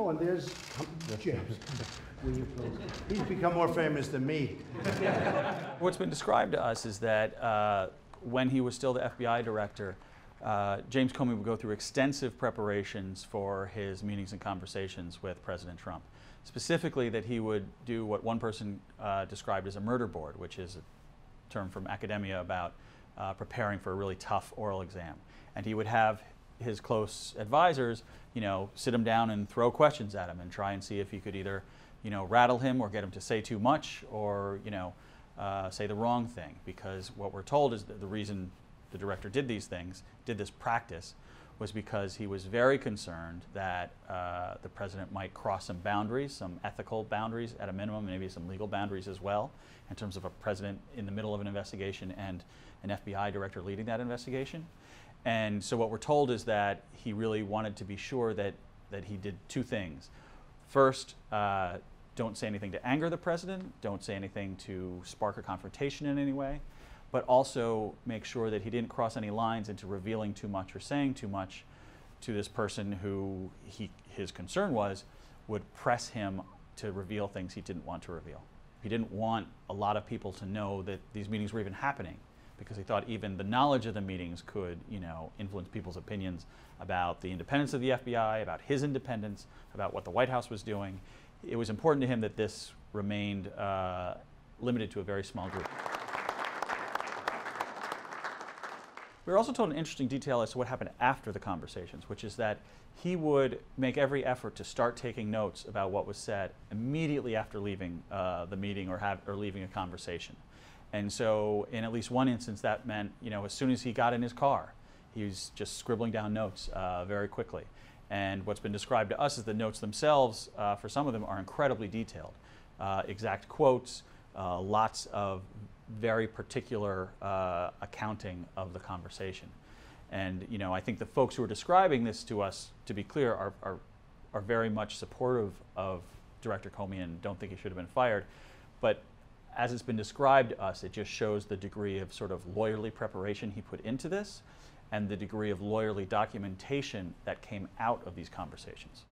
Oh, and there's James. Will you please? He's become more famous than me. What's been described to us is that when he was still the FBI director, James Comey would go through extensive preparations for his meetings and conversations with President Trump. Specifically that he would do what one person described as a murder board, which is a term from academia about preparing for a really tough oral exam. And he would have his close advisors, sit him down and throw questions at him and try and see if he could either, rattle him or get him to say too much or, say the wrong thing. Because what we're told is that the reason the director did these things, did this practice, was because he was very concerned that the president might cross some boundaries, some ethical boundaries at a minimum, maybe some legal boundaries as well, in terms of a president in the middle of an investigation and an FBI director leading that investigation. And so what we're told is that he really wanted to be sure that he did two things. First, don't say anything to anger the president, don't say anything to spark a confrontation in any way, but also make sure that he didn't cross any lines into revealing too much or saying too much to this person who his concern was would press him to reveal things he didn't want to reveal. He didn't want a lot of people to know that these meetings were even happening, because he thought even the knowledge of the meetings could, influence people's opinions about the independence of the FBI, about his independence, about what the White House was doing. It was important to him that this remained limited to a very small group. We were also told an interesting detail as to what happened after the conversations, which is that he would make every effort to start taking notes about what was said immediately after leaving the meeting or leaving a conversation. And so in at least one instance that meant, as soon as he got in his car, he was just scribbling down notes very quickly. And what's been described to us is the notes themselves, for some of them, are incredibly detailed. Exact quotes, lots of very particular accounting of the conversation. And I think the folks who are describing this to us, to be clear, are very much supportive of Director Comey and don't think he should have been fired. But as it's been described to us, it just shows the degree of sort of lawyerly preparation he put into this and the degree of lawyerly documentation that came out of these conversations.